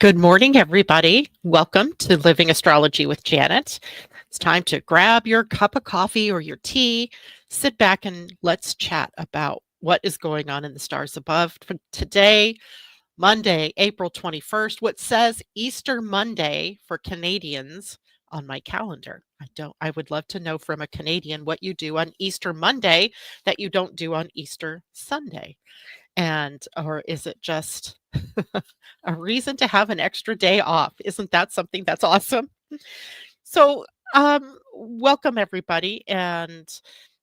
Good morning, everybody. Welcome to Living Astrology with Janet. It's time to grab your cup of coffee or your tea, sit back, and let's chat about what is going on in the stars above. For today, Monday, April 21st, what says Easter Monday for Canadians on my calendar. I would love to know from a Canadian what you do on Easter Monday that you don't do on Easter Sunday. Or is it just a reason to have an extra day off? Isn't that something that's awesome? So, welcome everybody. And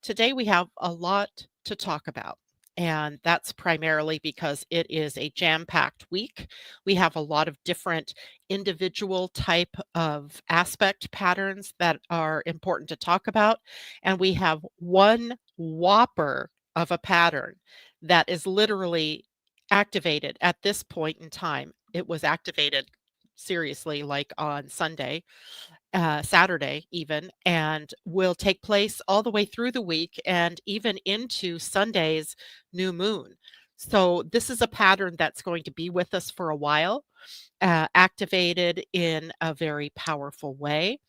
today we have a lot to talk about. And that's primarily because it is a jam-packed week. We have a lot of different individual type of aspect patterns that are important to talk about. And we have one whopper of a pattern that is literally activated at this point in time. It was activated seriously like on Sunday, Saturday even, and will take place all the way through the week and even into Sunday's new moon. So this is a pattern that's going to be with us for a while, activated in a very powerful way.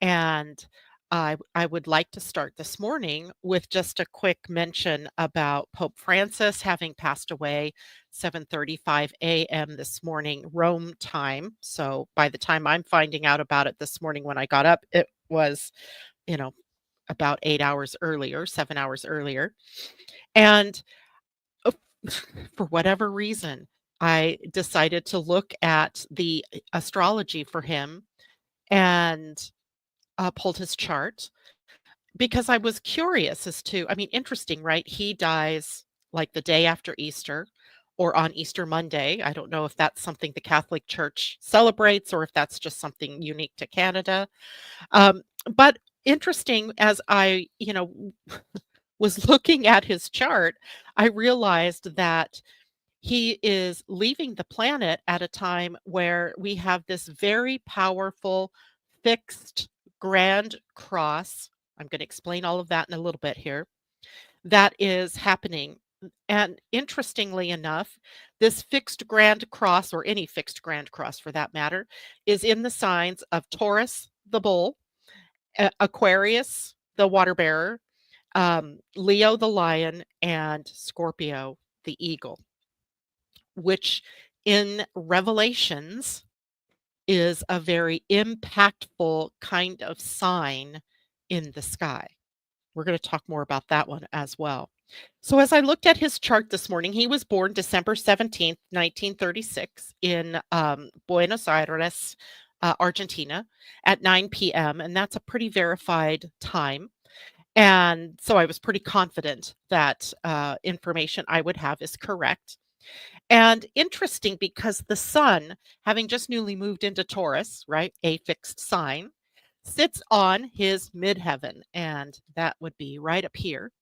And I would like to start this morning with just a quick mention about Pope Francis having passed away 7:35 a.m. this morning, Rome time. So by the time I'm finding out about it this morning when I got up, it was, you know, about 8 hours earlier, 7 hours earlier. And uh, for whatever reason, I decided to look at the astrology for him and pulled his chart because I was curious as to, I mean, interesting, right? He dies like the day after Easter or on Easter Monday. I don't know if that's something the Catholic Church celebrates or if that's just something unique to Canada. Um, but interesting as I was looking at his chart, I realized that he is leaving the planet at a time where we have this very powerful fixed grand cross. I'm going to explain all of that in a little bit here. That is happening. And interestingly enough, this fixed grand cross, or any fixed grand cross for that matter, is in the signs of Taurus, the bull, Aquarius, the water bearer, Leo, the lion, and Scorpio, the eagle, which in Revelations is a very impactful kind of sign in the sky. We're going to talk more about that one as well. So, as I looked at his chart this morning, he was born December 17th, 1936, in Buenos Aires, Argentina, at 9 p.m. And that's a pretty verified time. And so I was pretty confident that information I would have is correct. And interesting because the sun, having just newly moved into Taurus, right, a fixed sign, sits on his midheaven. And that would be right up here,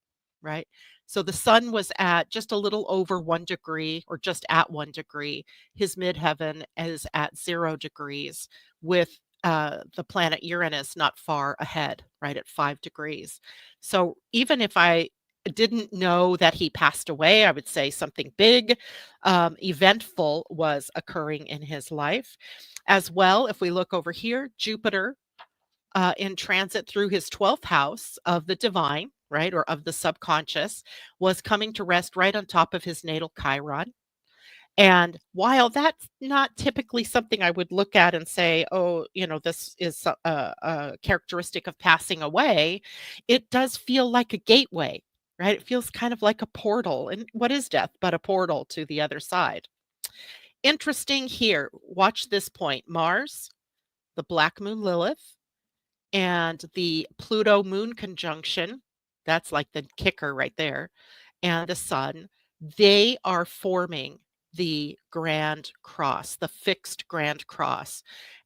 right? So the sun was at just a little over 1 degree or just at 1 degree. His midheaven is at 0 degrees with the planet Uranus not far ahead, right at 5 degrees. So even if I didn't know that he passed away, I would say something big, eventful was occurring in his life. As well, if we look over here, Jupiter in transit through his 12th house of the divine, right, or of the subconscious, was coming to rest right on top of his natal Chiron. And while that's not typically something I would look at and say, oh, this is a characteristic of passing away, it does feel like a gateway, right? It feels kind of like a portal. And what is death but a portal to the other side? Interesting here. Watch this point. Mars, the black moon Lilith, and the Pluto moon conjunction, that's like the kicker right there, and the sun, they are forming the grand cross, the fixed grand cross.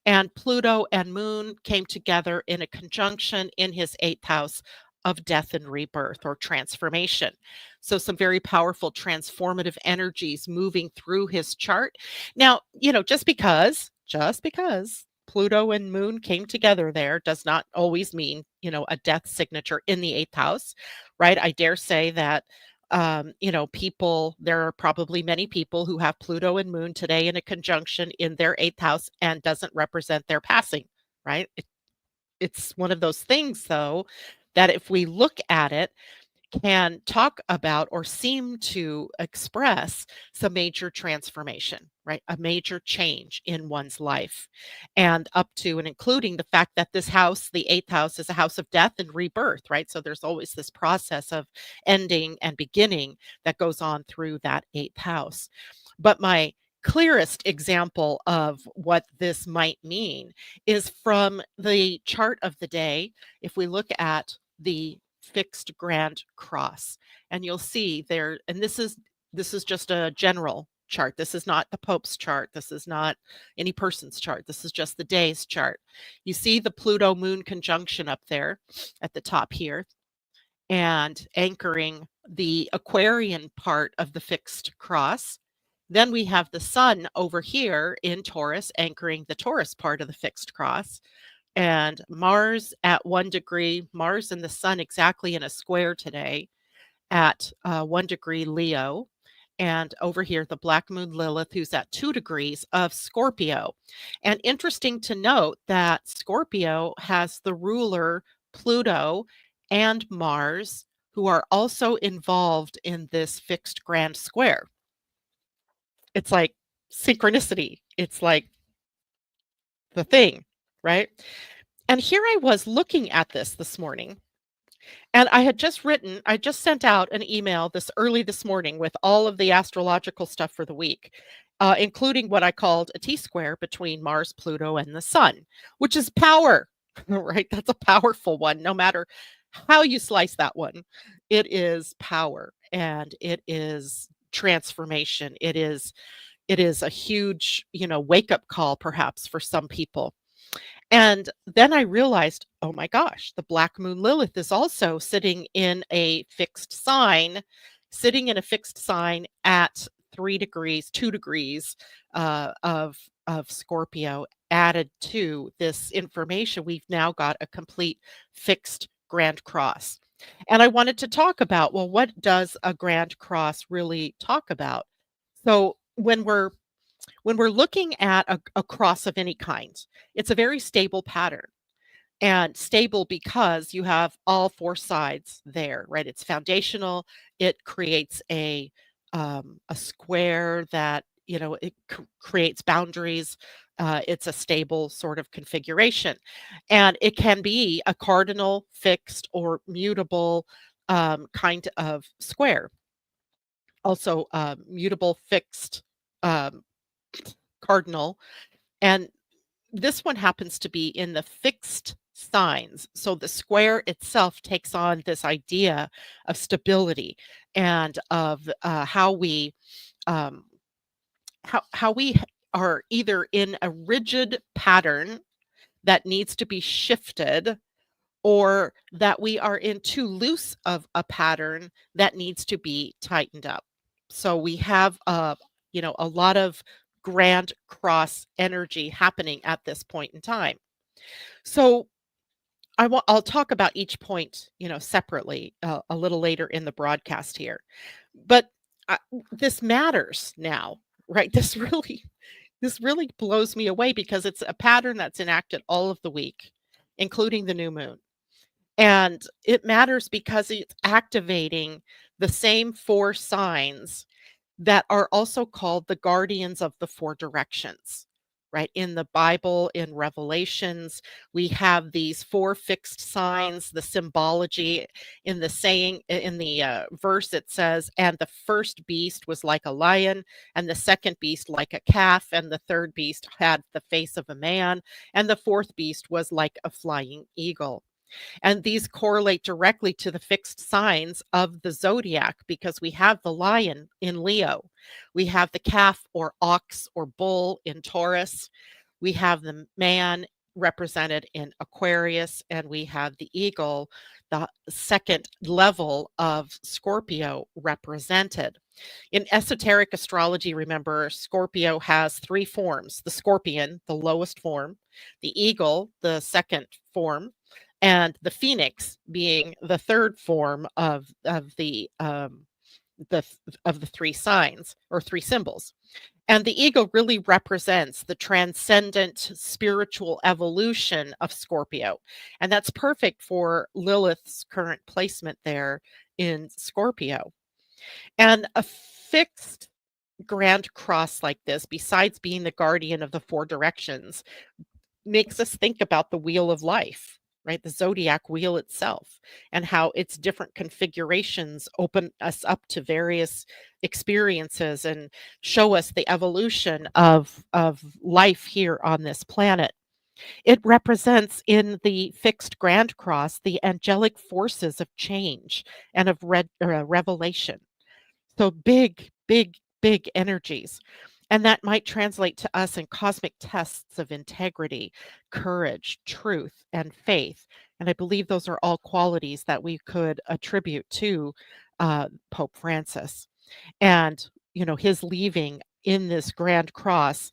And Pluto and moon came together in a conjunction in his 8th house of death and rebirth or transformation. So some very powerful transformative energies moving through his chart. Now, just because Pluto and moon came together there does not always mean, a death signature in the 8th house, right? I dare say that People, there are probably many people who have Pluto and Moon today in a conjunction in their eighth house and doesn't represent their passing, right? It's one of those things, though, that if we look at it, can talk about or seem to express some major transformation, right? A major change in one's life, and up to and including the fact that this house, the eighth house, is a house of death and rebirth, right? So there's always this process of ending and beginning that goes on through that eighth house. But my clearest example of what this might mean is from the chart of the day. If we look at the fixed grand cross, and you'll see there, and this is just a general chart. This is not the Pope's chart. This is not any person's chart. This is just the day's chart. You see the Pluto Moon conjunction up there at the top here, and anchoring the Aquarian part of the fixed cross. Then we have the Sun over here in Taurus, anchoring the Taurus part of the fixed cross, and Mars at 1 degree, Mars and the Sun exactly in a square today at 1 degree Leo. And over here, the Black Moon Lilith, who's at 2 degrees of Scorpio. And interesting to note that Scorpio has the ruler Pluto and Mars, who are also involved in this fixed grand square. It's like synchronicity. It's like the thing, right? And here I was looking at this morning, and I just sent out an email this morning with all of the astrological stuff for the week, including what I called a T square between Mars, Pluto, and the Sun, which is power, right? That's a powerful one. No matter how you slice that one, it is power, and it is transformation. It is a huge, wake up call perhaps for some people. And then I realized, oh my gosh, the Black Moon Lilith is also sitting in a fixed sign at 3 degrees, 2 degrees of Scorpio. Added to this information, we've now got a complete fixed grand cross. And I wanted to talk about, well, what does a grand cross really talk about? So when we're looking at a cross of any kind, it's a very stable pattern, and stable because you have all four sides there, right? It's foundational. It creates a square that, it creates boundaries. It's a stable sort of configuration, and it can be a cardinal, fixed, or mutable kind of square. Also, mutable, fixed, um, cardinal, and this one happens to be in the fixed signs. So the square itself takes on this idea of stability and of um, how we are either in a rigid pattern that needs to be shifted, or that we are in too loose of a pattern that needs to be tightened up. So we have a lot of grand cross energy happening at this point in time. So I'll talk about each point, separately, a little later in the broadcast here. But uh, this matters now, right? This really blows me away because it's a pattern that's enacted all of the week, including the new moon. And it matters because it's activating the same four signs that are also called the guardians of the four directions, right? In the Bible, in Revelations, we have these four fixed signs, the symbology in the saying, in the verse, it says, and the first beast was like a lion, and the second beast like a calf, and the third beast had the face of a man, and the fourth beast was like a flying eagle. And these correlate directly to the fixed signs of the zodiac because we have the lion in Leo, we have the calf or ox or bull in Taurus, we have the man represented in Aquarius, and we have the eagle, the second level of Scorpio, represented. In esoteric astrology, remember, Scorpio has three forms: the scorpion, the lowest form, the eagle, the second form, and the phoenix being the third form of the the of the three signs or three symbols. And the eagle really represents the transcendent spiritual evolution of Scorpio. And that's perfect for Lilith's current placement there in Scorpio. And a fixed grand cross like this, besides being the guardian of the four directions, makes us think about the wheel of life, right? The zodiac wheel itself, and how its different configurations open us up to various experiences and show us the evolution of life here on this planet. It represents in the fixed grand cross the angelic forces of change and of revelation. So big, big, big energies. And that might translate to us in cosmic tests of integrity, courage, truth, and faith. And I believe those are all qualities that we could attribute to Pope Francis. And, his leaving in this grand cross,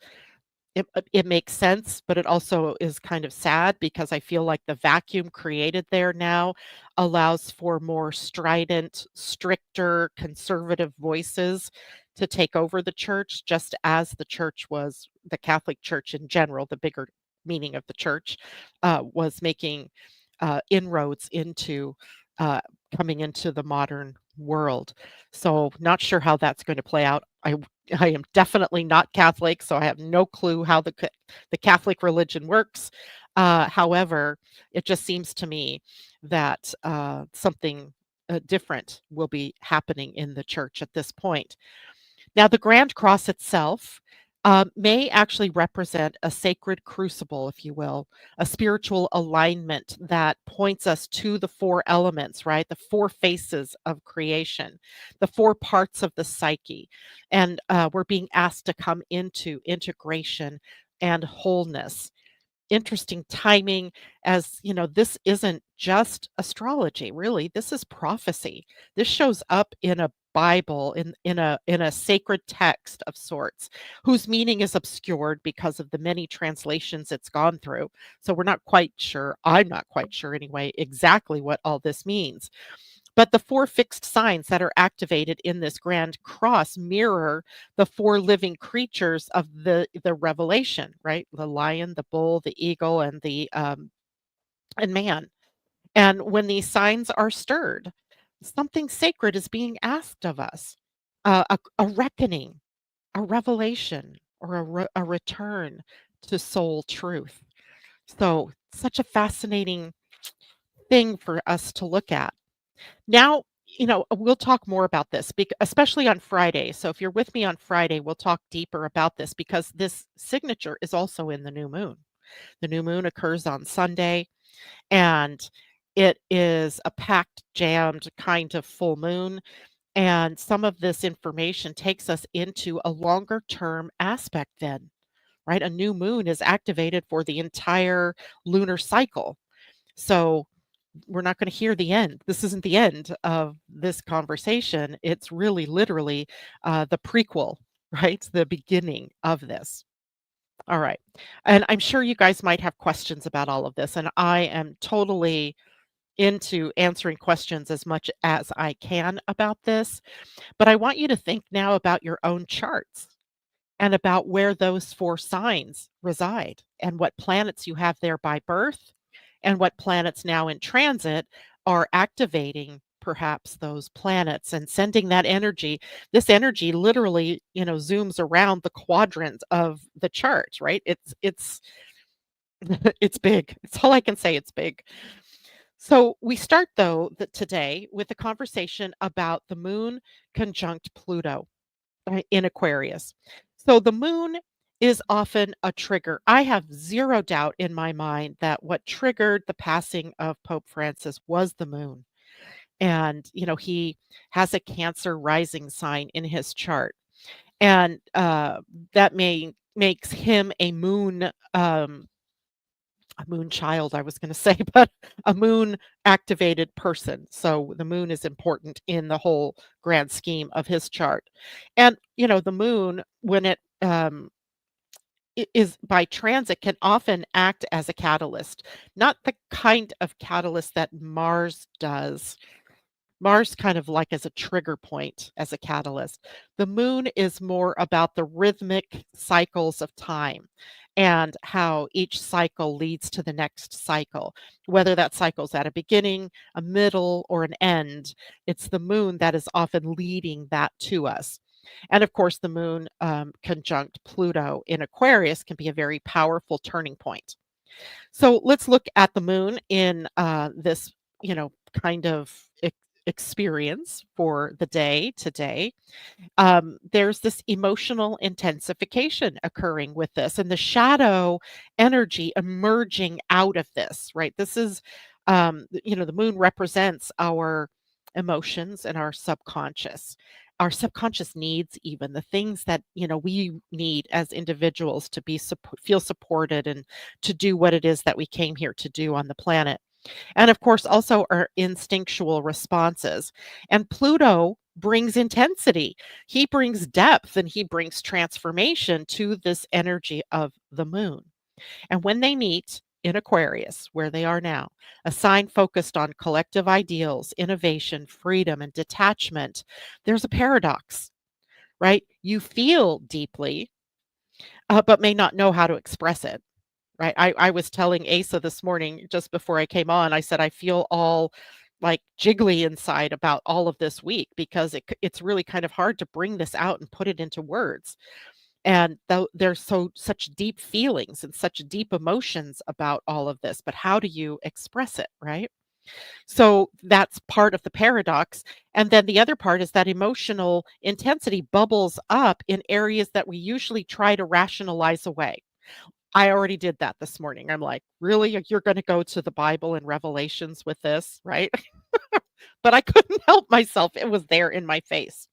it makes sense, but it also is kind of sad because I feel like the vacuum created there now allows for more strident, stricter, conservative voices to take over the church, just as the Catholic Church in general, the bigger meaning of the church, was making inroads into uh, coming into the modern world. So, not sure how that's going to play out. I am definitely not Catholic, so I have no clue how the Catholic religion works. However, it just seems to me that something different will be happening in the church at this point. Now, the Grand Cross itself may actually represent a sacred crucible, if you will, a spiritual alignment that points us to the four elements, right? The four faces of creation, the four parts of the psyche. And we're being asked to come into integration and wholeness. Interesting timing, as this isn't just astrology, really. This is prophecy. This shows up in a Bible, in a sacred text of sorts, whose meaning is obscured because of the many translations it's gone through. So we're not quite sure, I'm not quite sure anyway, exactly what all this means. But the four fixed signs that are activated in this grand cross mirror the four living creatures of the revelation, right? The lion, the bull, the eagle, and man. And when these signs are stirred, something sacred is being asked of us. A reckoning, a revelation, or a return to soul truth. So, such a fascinating thing for us to look at. Now, we'll talk more about this, especially on Friday. So if you're with me on Friday, we'll talk deeper about this because this signature is also in the new moon. The new moon occurs on Sunday, and it is a packed, jammed kind of full moon. And some of this information takes us into a longer term aspect, then, right? A new moon is activated for the entire lunar cycle. So we're not going to hear the end. This isn't the end of this conversation. It's really literally the prequel, right? The beginning of this. All right. And I'm sure you guys might have questions about all of this. And I am totally into answering questions as much as I can about this. But I want you to think now about your own charts and about where those four signs reside and what planets you have there by birth and what planets now in transit are activating perhaps those planets and sending that energy. This energy literally, zooms around the quadrant of the chart, right? It's it's big. It's all I can say, it's big. So we start though today with a conversation about the moon conjunct Pluto in Aquarius. So the moon is often a trigger. I have zero doubt in my mind that what triggered the passing of Pope Francis was the moon. And, he has a Cancer rising sign in his chart. And that makes him a moon child, I was going to say, but a moon activated person. So the moon is important in the whole grand scheme of his chart. And, the moon, when is by transit, can often act as a catalyst, not the kind of catalyst that Mars does, Mars kind of like as a trigger point, as a catalyst. The moon is more about the rhythmic cycles of time and how each cycle leads to the next cycle. Whether that cycle's at a beginning, a middle, or an end, it's the moon that is often leading that to us. And of course, the moon conjunct Pluto in Aquarius can be a very powerful turning point. So let's look at the moon in this, kind of experience for the day today. There's this emotional intensification occurring with this, and the shadow energy emerging out of this, right? This is, the moon represents our emotions and our subconscious needs, even the things that we need as individuals to feel supported and to do what it is that we came here to do on the planet. And of course, also our instinctual responses. And Pluto brings intensity. He brings depth and he brings transformation to this energy of the moon. And when they meet in Aquarius, where they are now, a sign focused on collective ideals, innovation, freedom, and detachment, there's a paradox, right? You feel deeply, but may not know how to express it. Right. I was telling Asa this morning just before I came on, I said, I feel all like jiggly inside about all of this week because it's really kind of hard to bring this out and put it into words. And though there's such deep feelings and such deep emotions about all of this, but how do you express it? Right. So that's part of the paradox. And then the other part is that emotional intensity bubbles up in areas that we usually try to rationalize away. I already did that this morning. I'm like, "Really? You're gonna go to the Bible and Revelations with this?" Right? But I couldn't help myself. It was there in my face.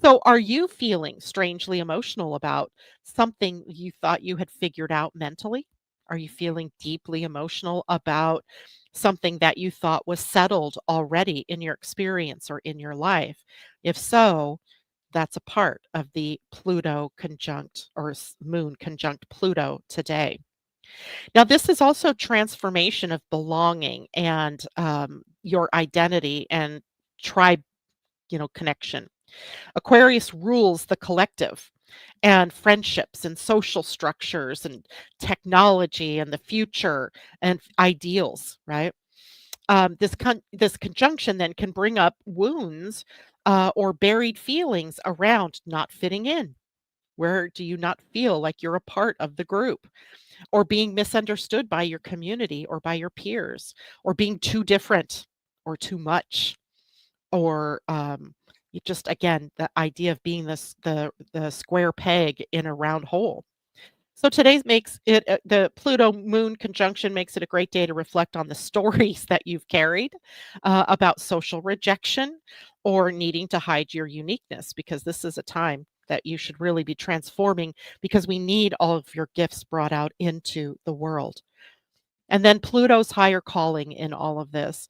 So, are you feeling strangely emotional about something you thought you had figured out mentally? Are you feeling deeply emotional about something that you thought was settled already in your experience or in your life? If so, that's a part of the Pluto conjunct or moon conjunct Pluto today. Now, this is also transformation of belonging and your identity and tribe, connection. Aquarius rules the collective and friendships and social structures and technology and the future and ideals, right? This conjunction then can bring up wounds or buried feelings around not fitting in. Where do you not feel like you're a part of the group? Or being misunderstood by your community or by your peers, or being too different or too much, or you just again the idea of being the square peg in a round hole. So today's makes it the Pluto moon conjunction makes it a great day to reflect on the stories that you've carried about social rejection or needing to hide your uniqueness, because this is a time that you should really be transforming because we need all of your gifts brought out into the world. And then Pluto's higher calling in all of this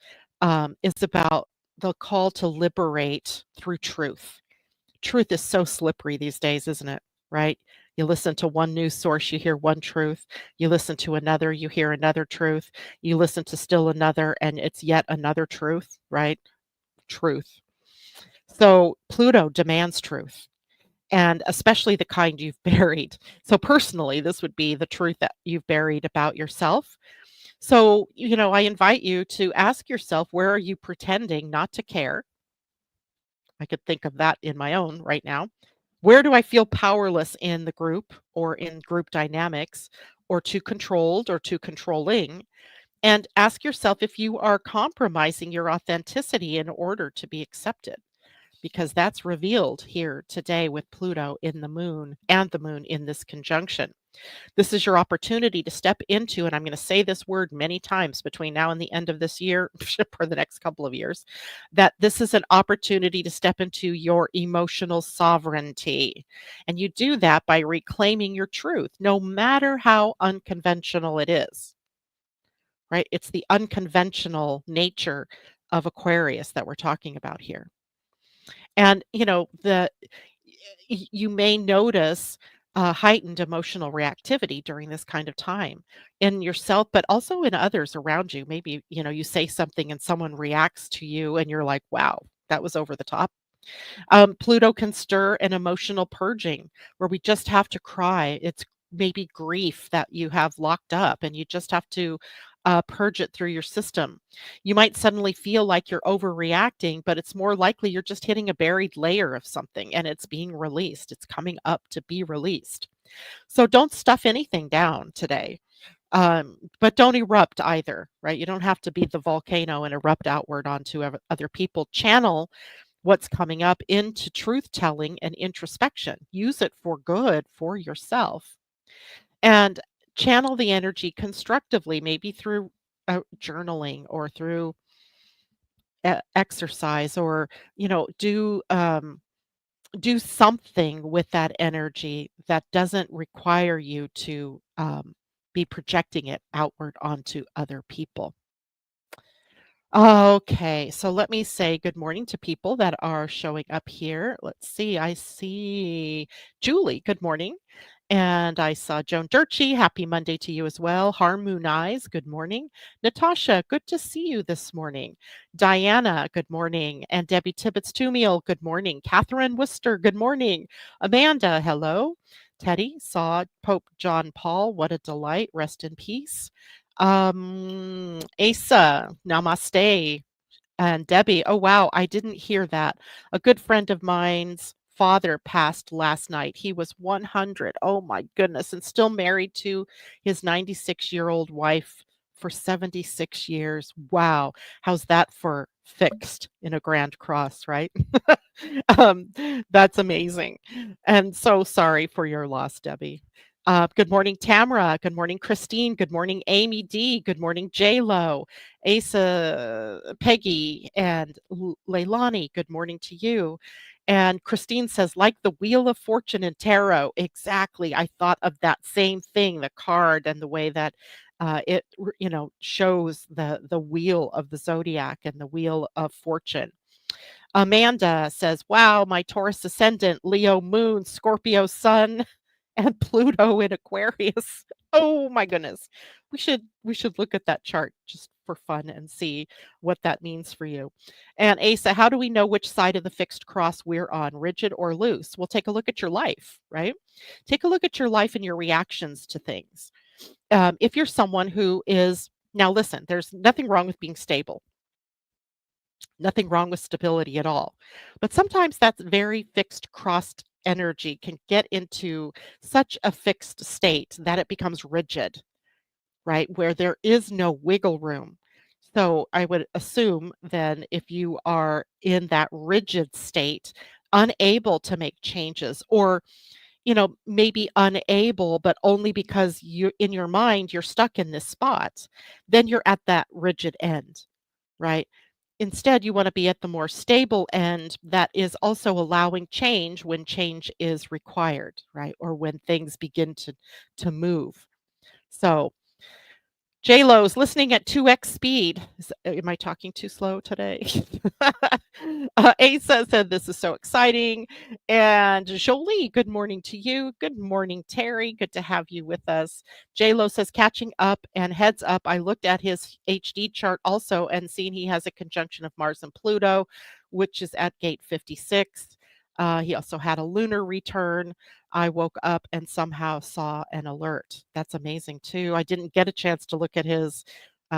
is about the call to liberate through truth. Truth is so slippery these days, isn't it? Right? You listen to one news source, you hear one truth. You listen to another, you hear another truth. You listen to still another, and it's yet another truth, right? Truth. So Pluto demands truth, and especially the kind you've buried. So personally, this would be the truth that you've buried about yourself. So, I invite you to ask yourself, where are you pretending not to care? I could think of that in my own right now. Where do I feel powerless in the group or in group dynamics, or too controlled or too controlling? And ask yourself if you are compromising your authenticity in order to be accepted, because that's revealed here today with Pluto in the moon and the moon in this conjunction. This is your opportunity to step into, and I'm going to say this word many times between now and the end of this year, for the next couple of years, that this is an opportunity to step into your emotional sovereignty. And you do that by reclaiming your truth, no matter how unconventional it is, right? It's the unconventional nature of Aquarius that we're talking about here. And, you may notice heightened emotional reactivity during this kind of time in yourself, but also in others around you. Maybe, you say something and someone reacts to you and you're like, wow, that was over the top. Pluto can stir an emotional purging where we just have to cry. It's maybe grief that you have locked up and you just have to purge it through your system. You might suddenly feel like you're overreacting, but it's more likely you're just hitting a buried layer of something and it's being released. It's coming up to be released. So don't stuff anything down today. But don't erupt either, right? You don't have to be the volcano and erupt outward onto other people. Channel what's coming up into truth telling and introspection. Use it for good for yourself and channel the energy constructively, maybe through journaling or through exercise, or do something with that energy that doesn't require you to be projecting it outward onto other people. Okay, so let me say good morning to people that are showing up here. Let's see, I see Julie, good morning. And I saw Joan Durchie, happy Monday to you as well. Harmoon Eyes, good morning. Natasha, good to see you this morning. Diana, good morning. And Debbie Tibbetts Tumiel, good morning. Catherine Worcester, good morning. Amanda, hello. Teddy, saw Pope John Paul, what a delight, rest in peace. Asa, namaste. And Debbie, oh wow, I didn't hear that. A good friend of mine's father passed last night. He was 100. Oh my goodness, and still married to his 96-year-old wife for 76 years. Wow. How's that for fixed in a grand cross, right? um, that's amazing. And so sorry for your loss, Debbie. Good morning, Tamara. Good morning, Christine. Good morning, Amy D. Good morning, J Lo, Asa, Peggy, and Leilani. Good morning to you. And Christine says, like the Wheel of Fortune in tarot. Exactly. I thought of that same thing, the card and the way that it, shows the wheel of the zodiac and the wheel of fortune. Amanda says, wow, my Taurus ascendant, Leo moon, Scorpio sun, and Pluto in Aquarius. Oh my goodness. We should look at that chart just for fun and see what that means for you. And Asa, how do we know which side of the fixed cross we're on, rigid or loose? Well, take a look at your life, right? Take a look at your life and your reactions to things. If you're someone who is, now listen, there's nothing wrong with being stable. Nothing wrong with stability at all. But sometimes that very fixed crossed energy can get into such a fixed state that it becomes rigid, right? Where there is no wiggle room. So I would assume then if you are in that rigid state, unable to make changes, or maybe unable, but only because you in your mind you're stuck in this spot, then you're at that rigid end, right? Instead, you want to be at the more stable end that is also allowing change when change is required, right? Or when things begin to move. So J-Lo's listening at 2x speed. Am I talking too slow today? Asa said, this is so exciting. And Jolie, good morning to you. Good morning, Terry. Good to have you with us. J-Lo says, catching up and heads up. I looked at his HD chart also and seen he has a conjunction of Mars and Pluto, which is at gate 56. He also had a lunar return. I woke up and somehow saw an alert. That's amazing too. I didn't get a chance to look at his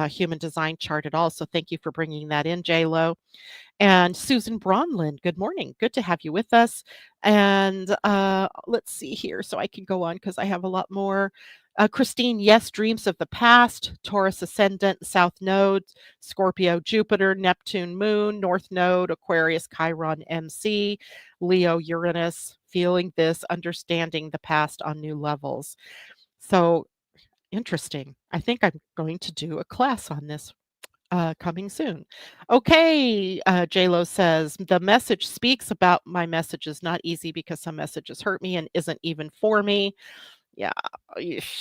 human design chart at all. So thank you for bringing that in, J-Lo. And Susan Bronlin, good morning. Good to have you with us. And let's see here so I can go on because I have a lot more. Christine, yes, dreams of the past, Taurus ascendant, South Node, Scorpio, Jupiter, Neptune, Moon, North Node, Aquarius, Chiron, MC, Leo, Uranus, feeling this, understanding the past on new levels. So interesting. I think I'm going to do a class on this coming soon. Okay, JLo says, the message speaks about my messages. Not easy because some messages hurt me and isn't even for me. Yeah,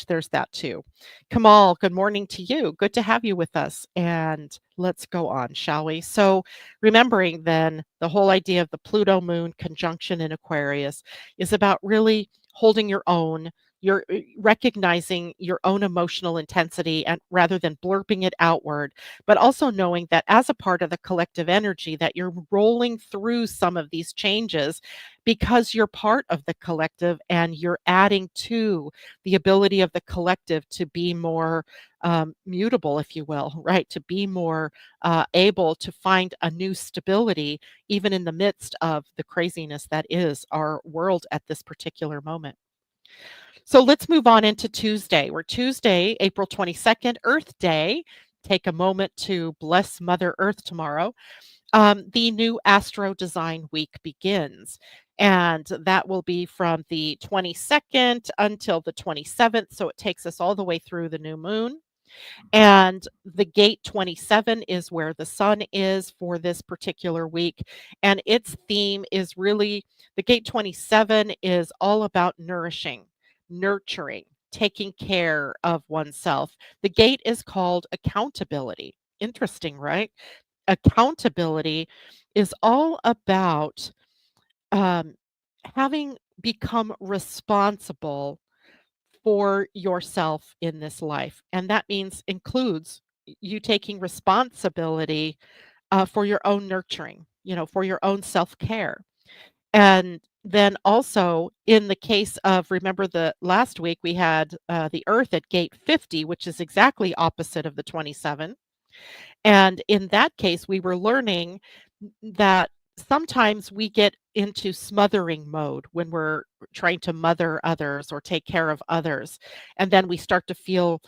there's that too. Kamal, good morning to you. Good to have you with us. And let's go on, shall we? So, remembering then the whole idea of the Pluto moon conjunction in Aquarius is about really holding your own, you're recognizing your own emotional intensity and rather than blurping it outward, but also knowing that as a part of the collective energy that you're rolling through some of these changes because you're part of the collective and you're adding to the ability of the collective to be more mutable, if you will, right? To be more able to find a new stability even in the midst of the craziness that is our world at this particular moment. So let's move on into Tuesday. We're Tuesday, April 22nd, Earth Day. Take a moment to bless Mother Earth tomorrow. The new Astro Design Week begins, and that will be from the 22nd until the 27th. So it takes us all the way through the new moon. And the gate 27 is where the sun is for this particular week. And its theme is really the gate 27 is all about nourishing, nurturing, taking care of oneself. The gate is called accountability. Interesting, right? Accountability is all about um, having become responsible for yourself in this life. And that means includes you taking responsibility for your own nurturing, for your own self care. And then also, in the case of, remember the last week we had the Earth at gate 50, which is exactly opposite of the 27. And in that case, we were learning that sometimes we get into smothering mode when we're trying to mother others or take care of others. And then we start to feel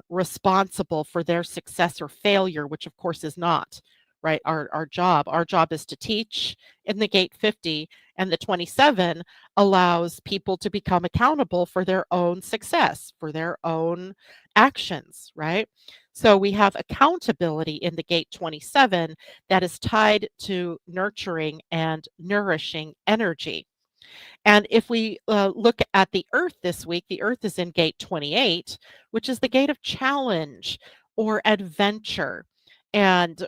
responsible for their success or failure, which of course is not. Right, our job. Our job is to teach in the gate 50, and the 27 allows people to become accountable for their own success, for their own actions, right? So we have accountability in the gate 27 that is tied to nurturing and nourishing energy. And if we look at the Earth this week, the Earth is in gate 28, which is the gate of challenge or adventure. And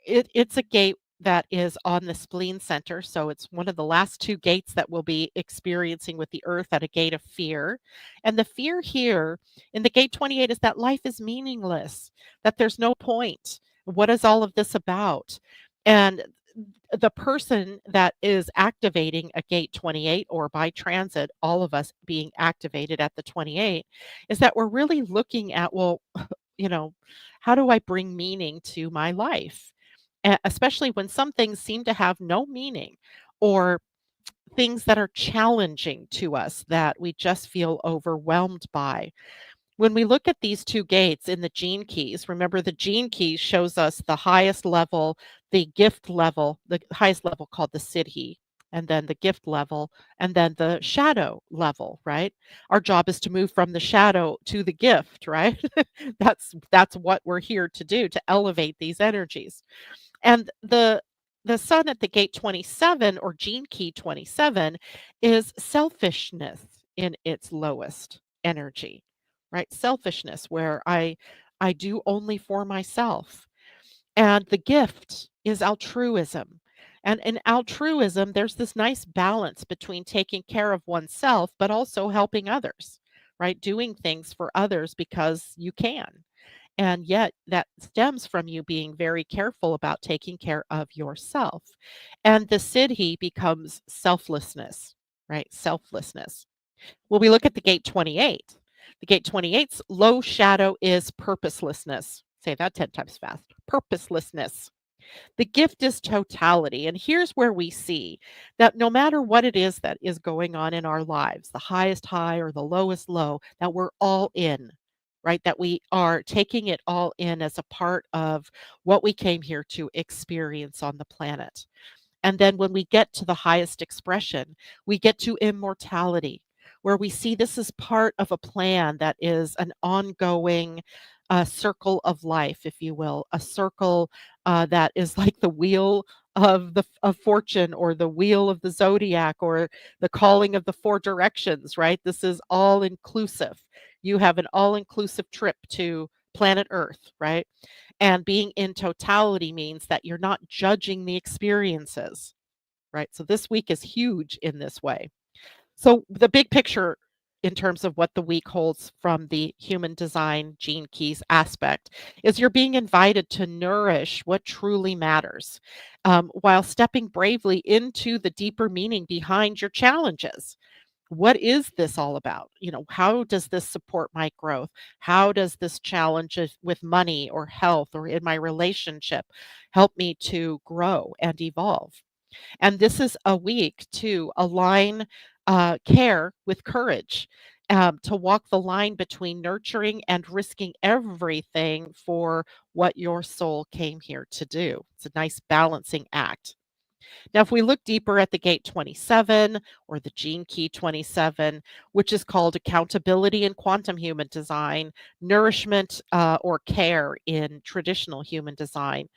it's a gate that is on the spleen center. So it's one of the last two gates that we'll be experiencing with the Earth at a gate of fear. And the fear here in the gate 28 is that life is meaningless, that there's no point. What is all of this about? And the person that is activating a gate 28 or by transit, all of us being activated at the 28, is that we're really looking at, well, you know, how do I bring meaning to my life? Especially when some things seem to have no meaning or things that are challenging to us that we just feel overwhelmed by. When we look at these two gates in the gene keys, remember the gene keys shows us the highest level, the gift level, the highest level called the siddhi, and then the gift level, and then the shadow level, right? Our job is to move from the shadow to the gift, right? That's what we're here to do, to elevate these energies. And the sun at the gate 27 or gene key 27 is selfishness in its lowest energy, right? Selfishness where I do only for myself. And the gift is altruism. And in altruism, there's this nice balance between taking care of oneself, but also helping others, right? Doing things for others because you can. And yet that stems from you being very careful about taking care of yourself. And the siddhi becomes selflessness, right? Selflessness. Well, we look at the gate 28. The gate 28's low shadow is purposelessness. Say that 10 times fast. Purposelessness. The gift is totality. And here's where we see that no matter what it is that is going on in our lives, the highest high or the lowest low, that we're all in, right? That we are taking it all in as a part of what we came here to experience on the planet. And then when we get to the highest expression, we get to immortality, where we see this is part of a plan that is an ongoing circle of life, if you will, a circle that is like the wheel of fortune or the wheel of the zodiac or the calling of the four directions, right? This is all inclusive. You have an all inclusive trip to planet Earth, right? And being in totality means that you're not judging the experiences, right? So this week is huge in this way. So the big picture in terms of what the week holds from the human design gene keys aspect is you're being invited to nourish what truly matters, while stepping bravely into the deeper meaning behind your challenges. What is this all about? How does this support my growth? How does this challenge with money or health or in my relationship help me to grow and evolve? And this is a week to align care with courage, to walk the line between nurturing and risking everything for what your soul came here to do. It's a nice balancing act. Now, if we look deeper at the gate 27 or the gene key 27, which is called accountability in quantum human design, nourishment or care in traditional human design,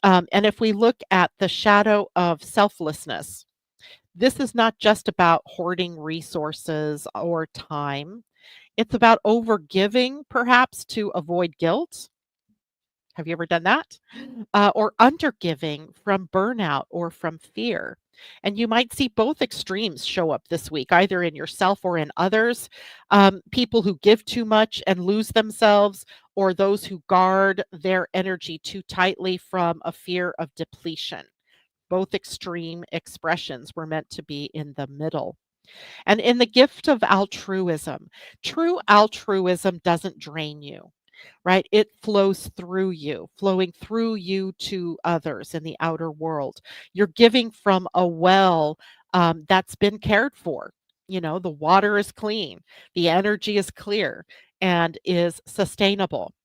and if we look at the shadow of selflessness, this is not just about hoarding resources or time. It's about overgiving, perhaps to avoid guilt. Have you ever done that? Or undergiving from burnout or from fear. And you might see both extremes show up this week, either in yourself or in others. People who give too much and lose themselves, or those who guard their energy too tightly from a fear of depletion. Both extreme expressions were meant to be in the middle. And in the gift of altruism, true altruism doesn't drain you, right? It flows through you, flowing through you to others in the outer world. You're giving from a well that's been cared for. The water is clean, the energy is clear, and is sustainable.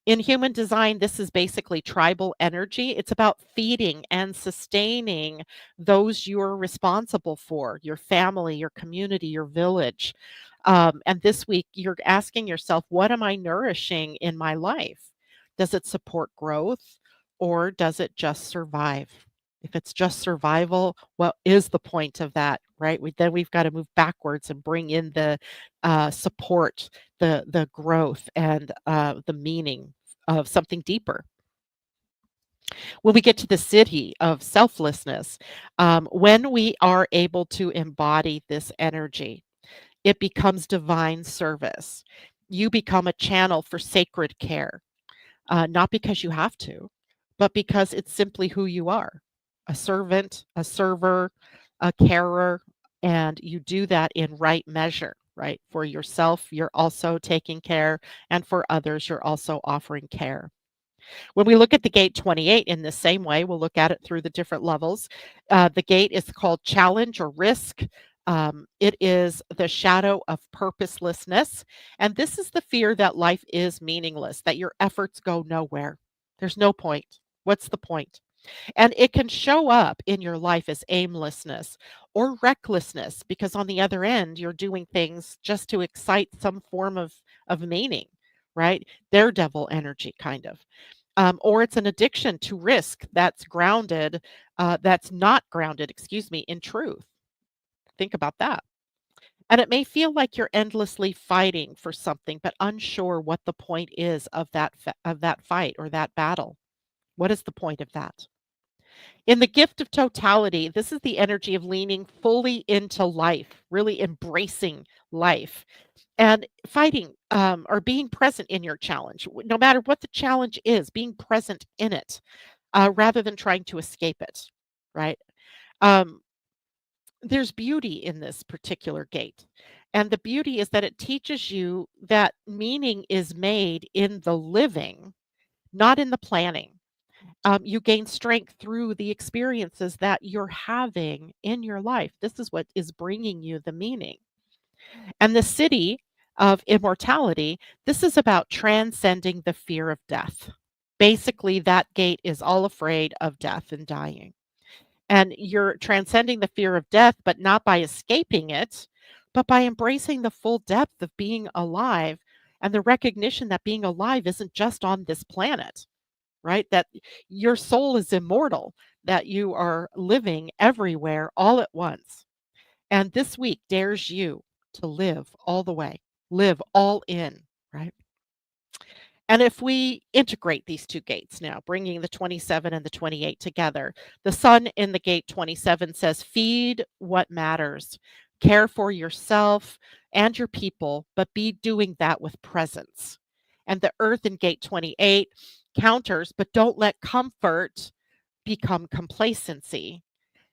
In human design, this is basically tribal energy. It's about feeding and sustaining those you're responsible for, your family, your community, your village. And this week, you're asking yourself, what am I nourishing in my life? Does it support growth or does it just survive? If it's just survival, what is the point of that, right? Then we've got to move backwards and bring in the support, the growth, and the meaning of something deeper. When we get to the city of selflessness, when we are able to embody this energy, it becomes divine service. You become a channel for sacred care, not because you have to, but because it's simply who you are, a servant, a server, a carer, and you do that in right measure, right? For yourself, you're also taking care, and for others, you're also offering care. When we look at the gate 28 in the same way, we'll look at it through the different levels. The gate is called challenge or risk. It is the shadow of purposelessness. And this is the fear that life is meaningless, that your efforts go nowhere. There's no point. What's the point? And it can show up in your life as aimlessness or recklessness, because on the other end, you're doing things just to excite some form of meaning, right? Daredevil energy, kind of. Or it's an addiction to risk that's not grounded, excuse me, in truth. Think about that. And it may feel like you're endlessly fighting for something, but unsure what the point is of that fight or that battle. What is the point of that? In the gift of totality, this is the energy of leaning fully into life, really embracing life and fighting or being present in your challenge, no matter what the challenge is, being present in it rather than trying to escape it, right? Um, there's beauty in this particular gate. And the beauty is that it teaches you that meaning is made in the living, not in the planning. You gain strength through the experiences that you're having in your life. This is what is bringing you the meaning. And the city of immortality, this is about transcending the fear of death. Basically, that gate is all afraid of death and dying. And you're transcending the fear of death, but not by escaping it, but by embracing the full depth of being alive and the recognition that being alive isn't just on this planet, right? That your soul is immortal, that you are living everywhere all at once. And this week dares you to live all the way, live all in, right? And if we integrate these two gates now, bringing the 27 and the 28 together, the sun in the gate 27 says, feed what matters, Care for yourself and your people, but be doing that with presence. And the Earth in gate 28 counters, but don't let comfort become complacency.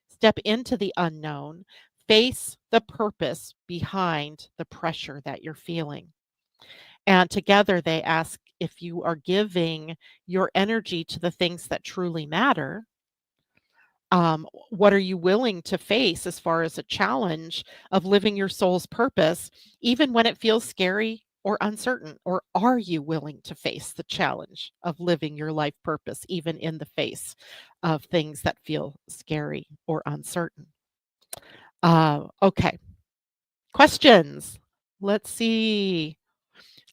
Step into the unknown, face the purpose behind the pressure that you're feeling. And together they ask if you are giving your energy to the things that truly matter. What are you willing to face as far as a challenge of living your soul's purpose, even when it feels scary or uncertain? Or are you willing to face the challenge of living your life purpose, even in the face of things that feel scary or uncertain? Okay, questions. Let's see.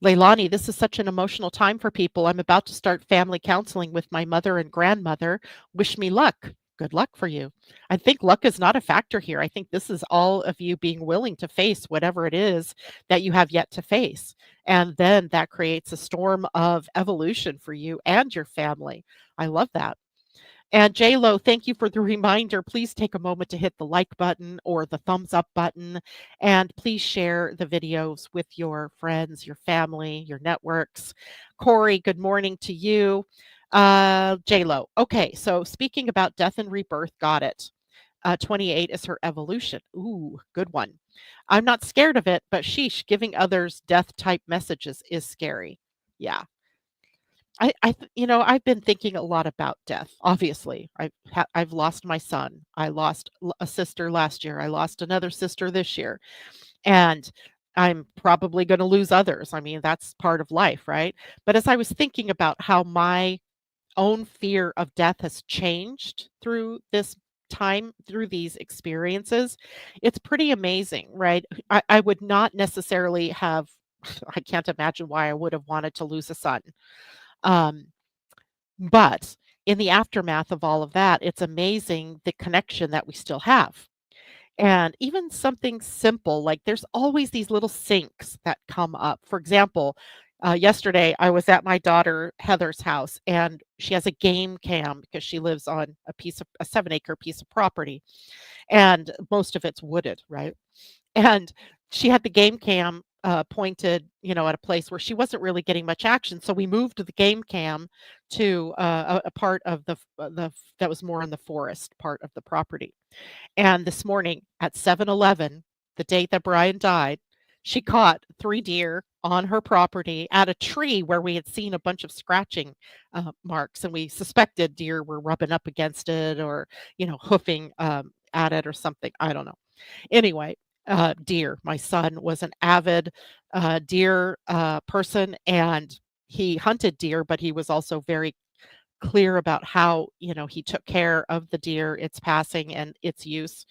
Leilani, this is such an emotional time for people. I'm about to start family counseling with my mother and grandmother. Wish me luck. Good luck for you. I think luck is not a factor here. I think this is all of you being willing to face whatever it is that you have yet to face. And then that creates a storm of evolution for you and your family. I love that. And J-Lo, thank you for the reminder. Please take a moment to hit the like button or the thumbs up button. And please share the videos with your friends, your family, your networks. Corey, good morning to you. J-Lo, okay, so speaking about death and rebirth, got it. 28 is her evolution. Ooh, good one. I'm not scared of it, but sheesh, giving others death type messages is scary. Yeah, I've been thinking a lot about death. Obviously, I've lost my son. I lost a sister last year. I lost another sister this year, and I'm probably going to lose others. I mean, that's part of life, right? But as I was thinking about how my own fear of death has changed through this time, through these experiences, it's pretty amazing, right? I would not necessarily have. I can't imagine why I would have wanted to lose a son. Um, but in the aftermath of all of that, it's amazing the connection that we still have. And even something simple, like there's always these little syncs that come up. For example, yesterday I was at my daughter Heather's house and she has a game cam because she lives on a 7-acre piece of property and most of it's wooded, right? And she had the game cam pointed, at a place where she wasn't really getting much action. So we moved the game cam to a part of that was more in the forest part of the property. And this morning at 7:11, the date that Brian died, she caught 3 deer on her property at a tree where we had seen a bunch of scratching marks, and we suspected deer were rubbing up against it or, hoofing at it or something. I don't know. Anyway, deer. My son was an avid deer person, and he hunted deer, but he was also very clear about how he took care of the deer, its passing, and its use,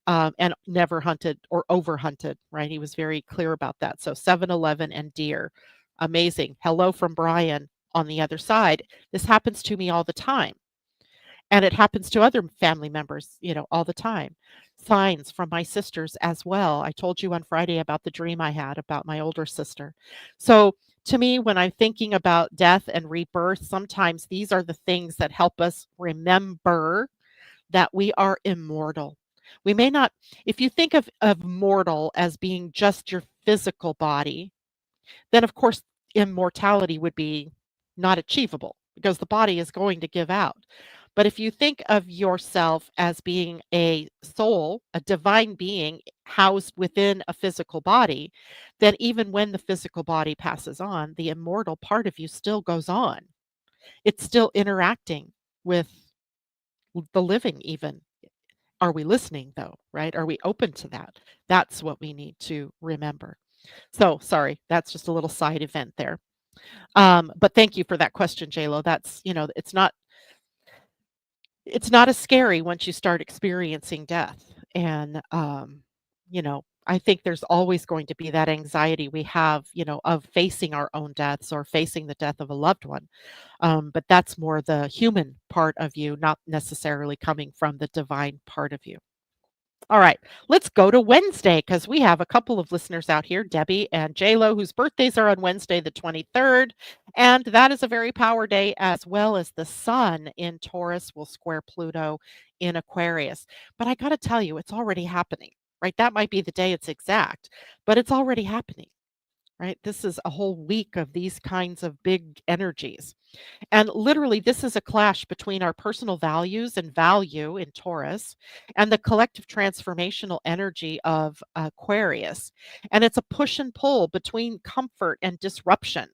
and never hunted or over hunted. Right? He was very clear about that. So 7-Eleven and deer, amazing. Hello from Brian on the other side. This happens to me all the time. And it happens to other family members, all the time. Signs from my sisters as well. I told you on Friday about the dream I had about my older sister. So to me, when I'm thinking about death and rebirth, sometimes these are the things that help us remember that we are immortal. We may not, if you think of mortal as being just your physical body, then of course immortality would be not achievable because the body is going to give out. But if you think of yourself as being a soul, a divine being housed within a physical body, then even when the physical body passes on, the immortal part of you still goes on. It's still interacting with the living, even. Are we listening, though, right? Are we open to that? That's what we need to remember. So, sorry, that's just a little side event there. But thank you for that question, JLo. That's, it's not as scary once you start experiencing death. And, I think there's always going to be that anxiety we have, of facing our own deaths or facing the death of a loved one. But that's more the human part of you, not necessarily coming from the divine part of you. All right, let's go to Wednesday because we have a couple of listeners out here, Debbie and JLo, whose birthdays are on Wednesday, the 23rd. And that is a very power day, as well as the sun in Taurus will square Pluto in Aquarius. But I got to tell you, it's already happening. right? That might be the day it's exact, but it's already happening, right? This is a whole week of these kinds of big energies. And literally, this is a clash between our personal values and value in Taurus and the collective transformational energy of Aquarius. And it's a push and pull between comfort and disruption,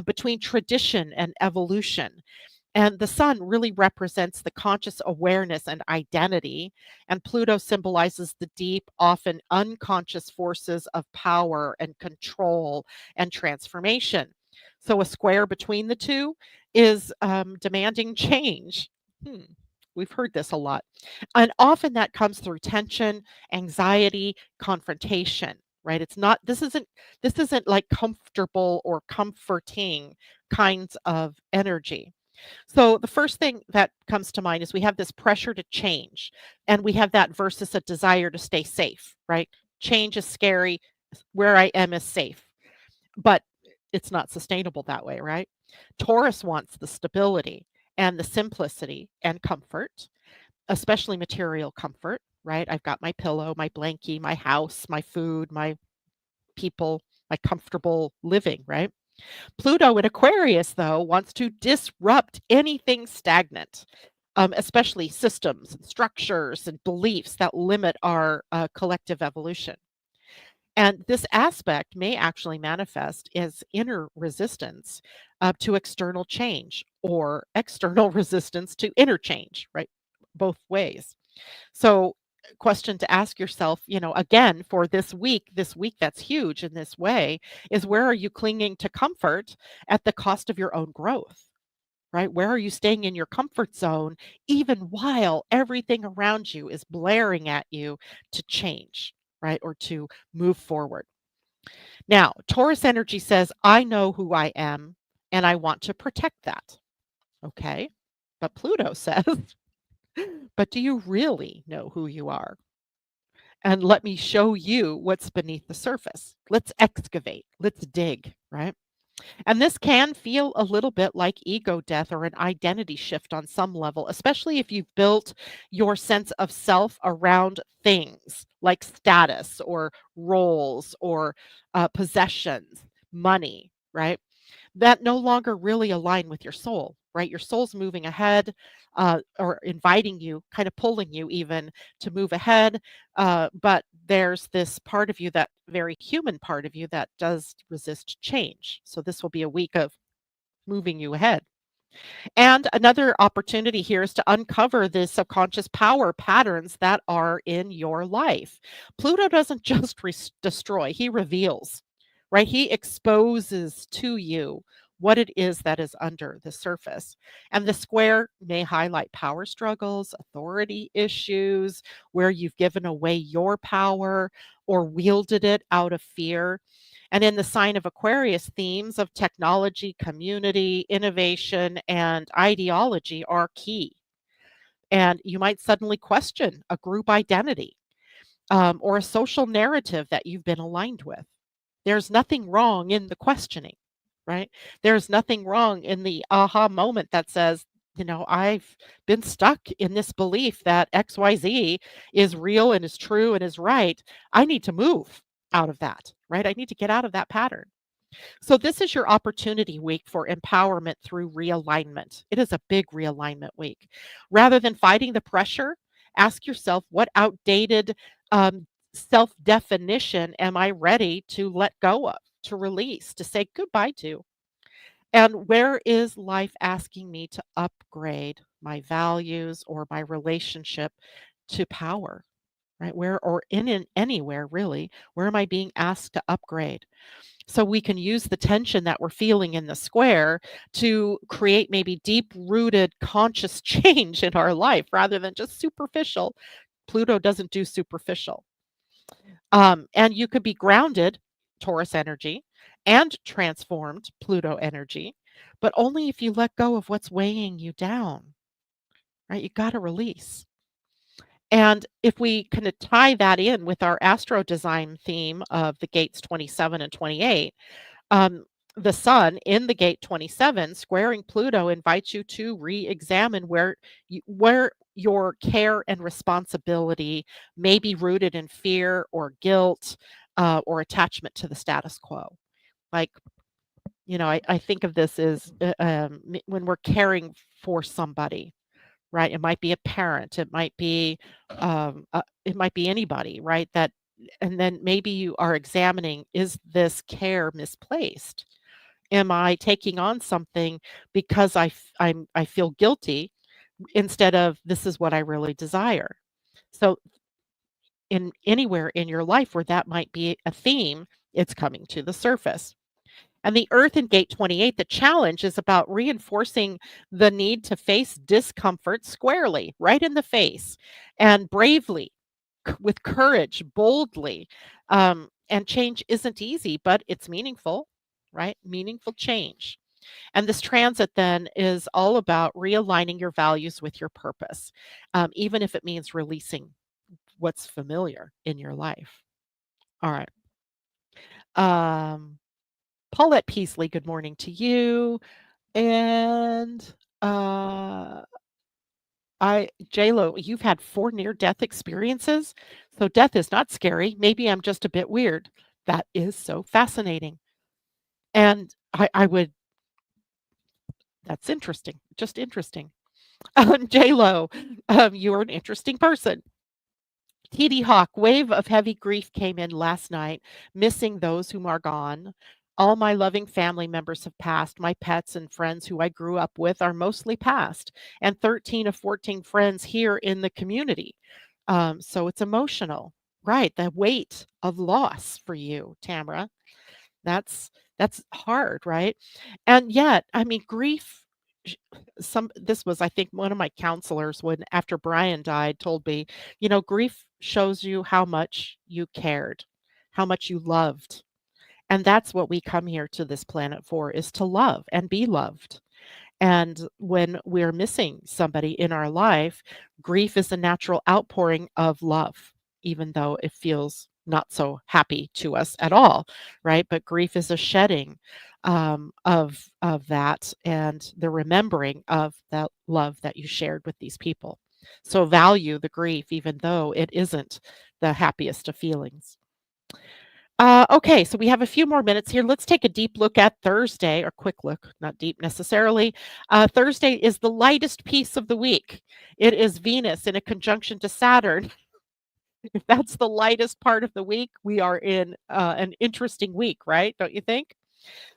between tradition and evolution. And the sun really represents the conscious awareness and identity. And Pluto symbolizes the deep, often unconscious forces of power and control and transformation. So a square between the two is demanding change. Hmm. We've heard this a lot. And often that comes through tension, anxiety, confrontation, right? It's not, this isn't like comfortable or comforting kinds of energy. So the first thing that comes to mind is we have this pressure to change, and we have that versus a desire to stay safe, right? Change is scary, where I am is safe, but it's not sustainable that way, right? Taurus wants the stability and the simplicity and comfort, especially material comfort, right? I've got my pillow, my blankie, my house, my food, my people, my comfortable living, right? Pluto in Aquarius, though, wants to disrupt anything stagnant, especially systems and structures and beliefs that limit our collective evolution. And this aspect may actually manifest as inner resistance to external change or external resistance to inner change, right? Both ways. So, question to ask yourself, again, for this week that's huge in this way, is where are you clinging to comfort at the cost of your own growth, right? Where are you staying in your comfort zone, even while everything around you is blaring at you to change, right? Or to move forward. Now, Taurus energy says, I know who I am and I want to protect that. Okay. But Pluto says, but do you really know who you are? And let me show you what's beneath the surface. Let's excavate, let's dig, right? And this can feel a little bit like ego death or an identity shift on some level, especially if you've built your sense of self around things like status or roles or possessions, money, right? That no longer really align with your soul, right? Your soul's moving ahead, or inviting you, kind of pulling you even to move ahead. But there's this part of you, that very human part of you, that does resist change. So this will be a week of moving you ahead. And another opportunity here is to uncover the subconscious power patterns that are in your life. Pluto doesn't just destroy, he reveals, right? He exposes to you what it is that is under the surface. And the square may highlight power struggles, authority issues, where you've given away your power or wielded it out of fear. And in the sign of Aquarius, themes of technology, community, innovation, and ideology are key. And you might suddenly question a group identity, or a social narrative that you've been aligned with. There's nothing wrong in the questioning, right? There's nothing wrong in the aha moment that says, I've been stuck in this belief that XYZ is real and is true and is right. I need to move out of that, right? I need to get out of that pattern. So, this is your opportunity week for empowerment through realignment. It is a big realignment week. Rather than fighting the pressure, ask yourself, what outdated self definition am I ready to let go of, to release, to say goodbye to? And where is life asking me to upgrade my values or my relationship to power? Right? Where, or in anywhere really, where am I being asked to upgrade? So we can use the tension that we're feeling in the square to create maybe deep rooted conscious change in our life rather than just superficial. Pluto doesn't do superficial. And you could be grounded, Taurus energy, and transformed, Pluto energy, but only if you let go of what's weighing you down, right? You got to release. And if we kind of tie that in with our astro design theme of the gates 27 and 28, um, the sun in the gate 27 squaring Pluto invites you to re-examine where your care and responsibility may be rooted in fear or guilt or attachment to the status quo. Like, I think of this as when we're caring for somebody, right? It might be a parent, it might be anybody, right? And then maybe you are examining, is this care misplaced? Am I taking on something because I feel guilty instead of this is what I really desire? So in anywhere in your life where that might be a theme, it's coming to the surface. And the Earth in gate 28, the challenge is about reinforcing the need to face discomfort squarely, right in the face, and bravely, with courage, boldly. And change isn't easy, but it's meaningful, right? Meaningful change. And this transit then is all about realigning your values with your purpose, even if it means releasing what's familiar in your life. All right. Um, Paulette Peasley, good morning to you. And uh, Lo, you've had 4 near-death experiences, so death is not scary. Maybe I'm just a bit weird. That is so fascinating. And I would. That's interesting. Just interesting. Lo, you are an interesting person. TD Hawk, wave of heavy grief came in last night, missing those whom are gone. All my loving family members have passed. My pets and friends who I grew up with are mostly passed, and 13 of 14 friends here in the community. So it's emotional, right? The weight of loss for you, Tamara. That's that's hard, right? And yet, I mean, grief sh- this was, I think, one of my counselors when after Brian died told me, grief shows you how much you cared, how much you loved. And that's what we come here to this planet for, is to love and be loved. And when we're missing somebody in our life, grief is a natural outpouring of love, even though it feels not so happy to us at all, right? But grief is a shedding of that and the remembering of that love that you shared with these people. So value the grief, even though it isn't the happiest of feelings. Okay, so we have a few more minutes here. Let's take a deep look at Thursday, or quick look, not deep necessarily. Thursday is the lightest piece of the week. It is Venus in a conjunction to Saturn. If that's the lightest part of the week, we are in an interesting week, right? Don't you think?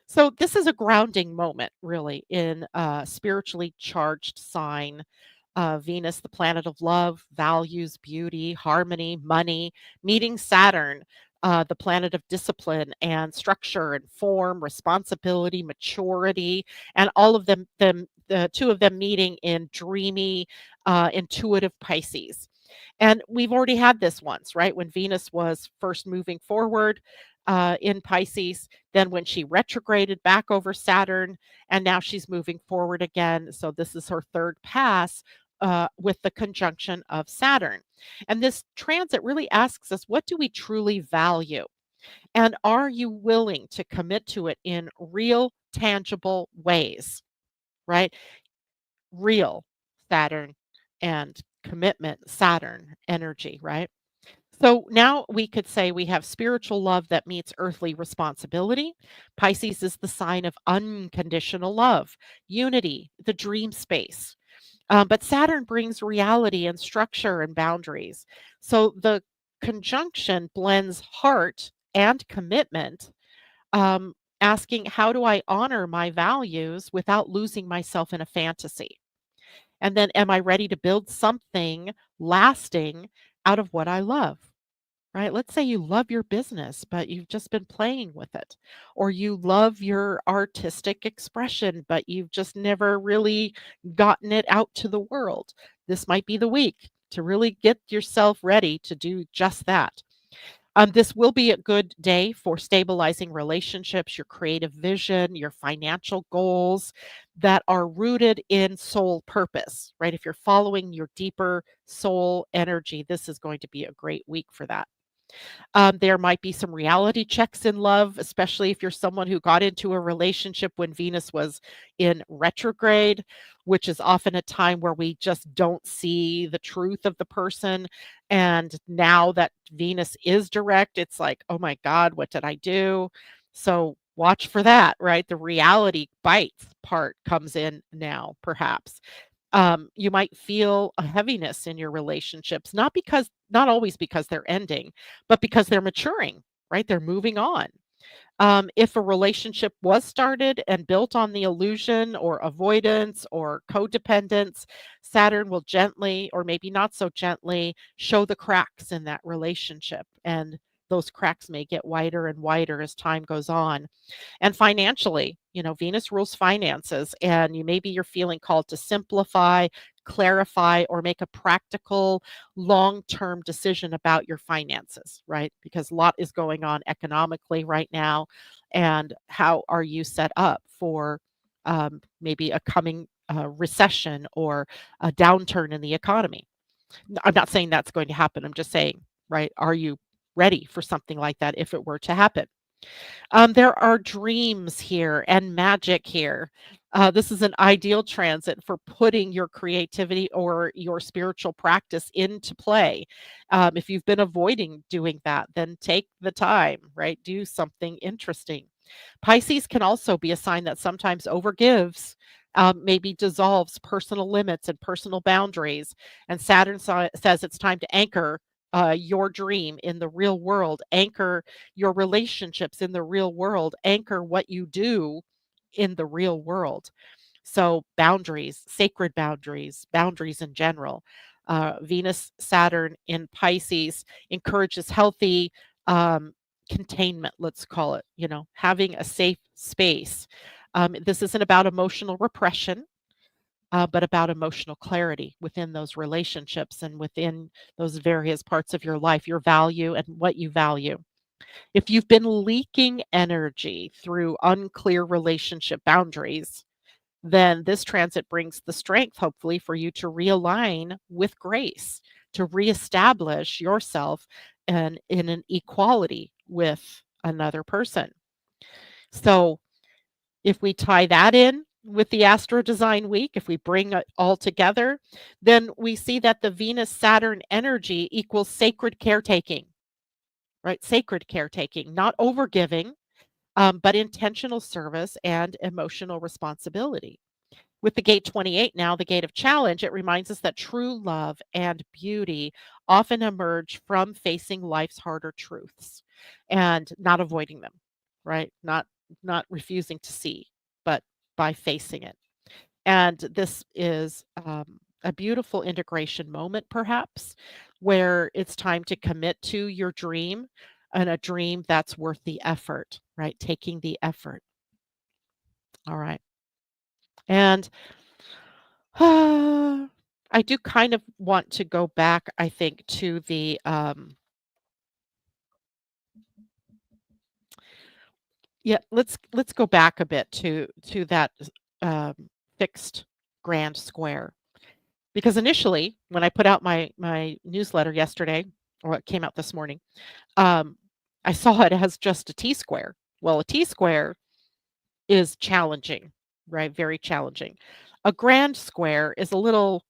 So this is a grounding moment, really, in a spiritually charged sign. Venus, the planet of love, values, beauty, harmony, money, meeting Saturn, the planet of discipline and structure and form, responsibility, maturity, and all of the two of them meeting in dreamy, intuitive Pisces. And we've already had this once, right? When Venus was first moving forward in Pisces, then when she retrograded back over Saturn, and now she's moving forward again. So this is her third pass with the conjunction of Saturn. And this transit really asks us, what do we truly value? And are you willing to commit to it in real, tangible ways, right? Real Saturn and commitment, Saturn energy, right? So now we could say we have spiritual love that meets earthly responsibility. Pisces is the sign of unconditional love, unity, the dream space. But Saturn brings reality and structure and boundaries. So the conjunction blends heart and commitment, asking, how do I honor my values without losing myself in a fantasy? And then, am I ready to build something lasting out of what I love? Right? Let's say you love your business, but you've just been playing with it, or you love your artistic expression, but you've just never really gotten it out to the world. This might be the week to really get yourself ready to do just that. This will be a good day for stabilizing relationships, your creative vision, your financial goals that are rooted in soul purpose, right? If you're following your deeper soul energy, this is going to be a great week for that. There might be some reality checks in love, especially if you're someone who got into a relationship when Venus was in retrograde, which is often a time where we just don't see the truth of the person. And now that Venus is direct, it's like, oh my God, what did I do? So watch for that, right? The reality bites part comes in now, perhaps. You might feel a heaviness in your relationships, not always because they're ending, but because they're maturing, right? They're moving on. If a relationship was started and built on the illusion or avoidance or codependence, Saturn will gently, or maybe not so gently, show the cracks in that relationship. And those cracks may get wider and wider as time goes on. And financially, Venus rules finances, and maybe you're feeling called to simplify, clarify, or make a practical long-term decision about your finances, right? Because a lot is going on economically right now. And how are you set up for maybe a coming recession or a downturn in the economy? I'm not saying that's going to happen. I'm just saying, right? Are you ready for something like that if it were to happen? There are dreams here and magic here. This is an ideal transit for putting your creativity or your spiritual practice into play. If you've been avoiding doing that, then take the time, right? Do something interesting. Pisces can also be a sign that sometimes overgives, maybe dissolves personal limits and personal boundaries. And Saturn says it's time to anchor your dream in the real world, anchor your relationships in the real world, anchor what you do in the real world. So, boundaries, sacred boundaries, boundaries in general. Venus, Saturn in Pisces encourages healthy um, containment, let's call it, having a safe space. This isn't about emotional repression, but about emotional clarity within those relationships and within those various parts of your life, your value and what you value. If you've been leaking energy through unclear relationship boundaries, then this transit brings the strength, hopefully, for you to realign with grace, to reestablish yourself and in an equality with another person. So, if we tie that in with the Astro Design Week, if we bring it all together, then we see that the Venus Saturn energy equals sacred caretaking, right? Sacred caretaking, not overgiving, but intentional service and emotional responsibility. With the gate 28 now, the gate of challenge, it reminds us that true love and beauty often emerge from facing life's harder truths and not avoiding them, right? Not refusing to see, but by facing it. And this is a beautiful integration moment, perhaps, where it's time to commit to your dream and a dream that's worth the effort, right? Taking the effort. All right. And I do kind of want to go back, I think, to the yeah, let's go back a bit to that um, fixed grand square. Because initially, when I put out my newsletter yesterday, or it came out this morning, um, I saw it as just a T square. Well, a T square is challenging, right? Very challenging. A grand square is a little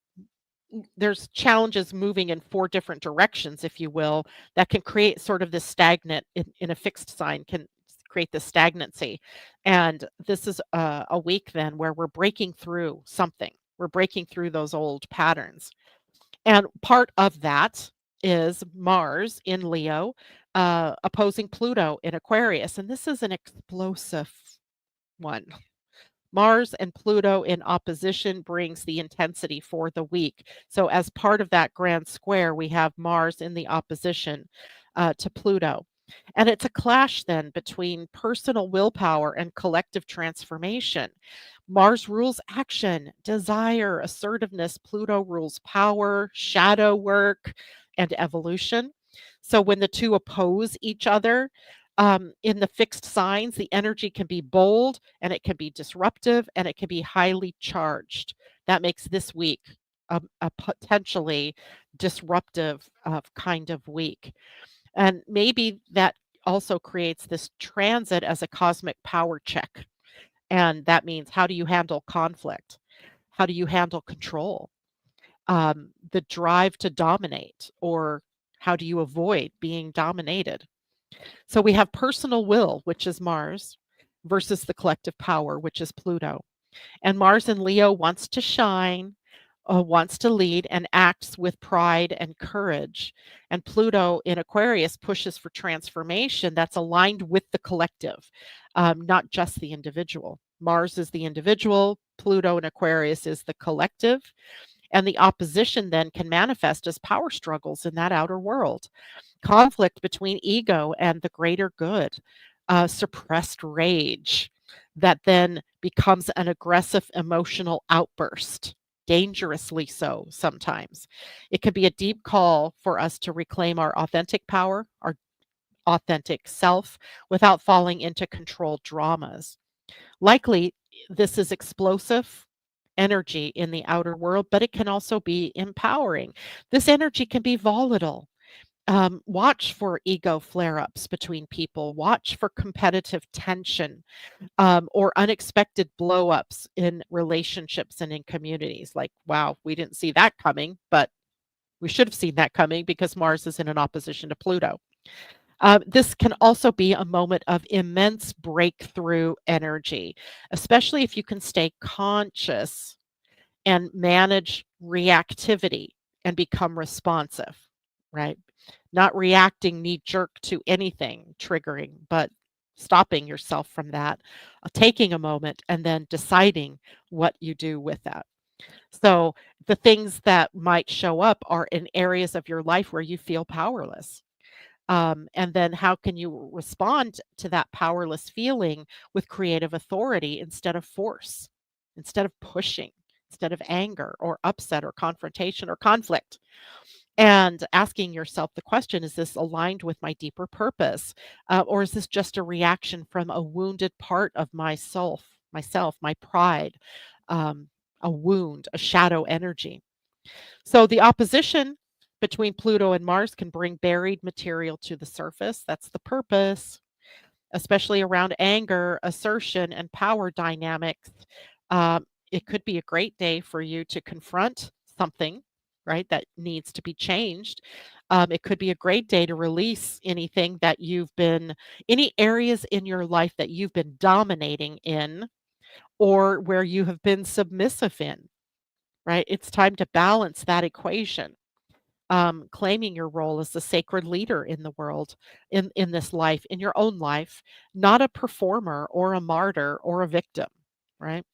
there's challenges moving in four different directions, if you will, that can create sort of this stagnant in a fixed sign can create this stagnancy. And this is a week then where we're breaking through something. We're breaking through those old patterns. And part of that is Mars in Leo opposing Pluto in Aquarius. And this is an explosive one. Mars and Pluto in opposition brings the intensity for the week. So, as part of that grand square, we have Mars in the opposition to Pluto. And it's a clash then between personal willpower and collective transformation. Mars rules action, desire, assertiveness. Pluto rules power, shadow work, and evolution. So, when the two oppose each other, in the fixed signs, the energy can be bold and it can be disruptive and it can be highly charged. That makes this week a potentially disruptive kind of week. And maybe that also creates this transit as a cosmic power check. And that means, how do you handle conflict? How do you handle control? The drive to dominate, or how do you avoid being dominated? So we have personal will, which is Mars, versus the collective power, which is Pluto. And Mars in Leo wants to shine, wants to lead, and acts with pride and courage. And Pluto in Aquarius pushes for transformation that's aligned with the collective, not just the individual. Mars is the individual, Pluto in Aquarius is the collective. And the opposition then can manifest as power struggles in that outer world, conflict between ego and the greater good, suppressed rage that then becomes an aggressive emotional outburst, dangerously so sometimes. It could be a deep call for us to reclaim our authentic power, our authentic self, without falling into control dramas. Likely, this is explosive energy in the outer world, but it can also be empowering. This energy can be volatile. Watch for ego flare ups between people, watch for competitive tension, or unexpected blow ups in relationships and in communities. Like, wow, we didn't see that coming, but we should have seen that coming because Mars is in an opposition to Pluto. This can also be a moment of immense breakthrough energy, especially if you can stay conscious and manage reactivity and become responsive, right? Not reacting knee jerk to anything triggering, but stopping yourself from that, taking a moment, and then deciding what you do with that. So, the things that might show up are in areas of your life where you feel powerless. And then how can you respond to that powerless feeling with creative authority instead of force, instead of pushing, instead of anger or upset or confrontation or conflict? And asking yourself the question, is this aligned with my deeper purpose? Or is this just a reaction from a wounded part of myself, my pride, um, a wound, a shadow energy? So the opposition between Pluto and Mars can bring buried material to the surface. That's the purpose, especially around anger, assertion, and power dynamics. It could be a great day for you to confront something, right, that needs to be changed. It could be a great day to release anything that any areas in your life that you've been dominating in, or where you have been submissive in, right? It's time to balance that equation, claiming your role as the sacred leader in the world, in this life, in your own life, not a performer or a martyr or a victim, right?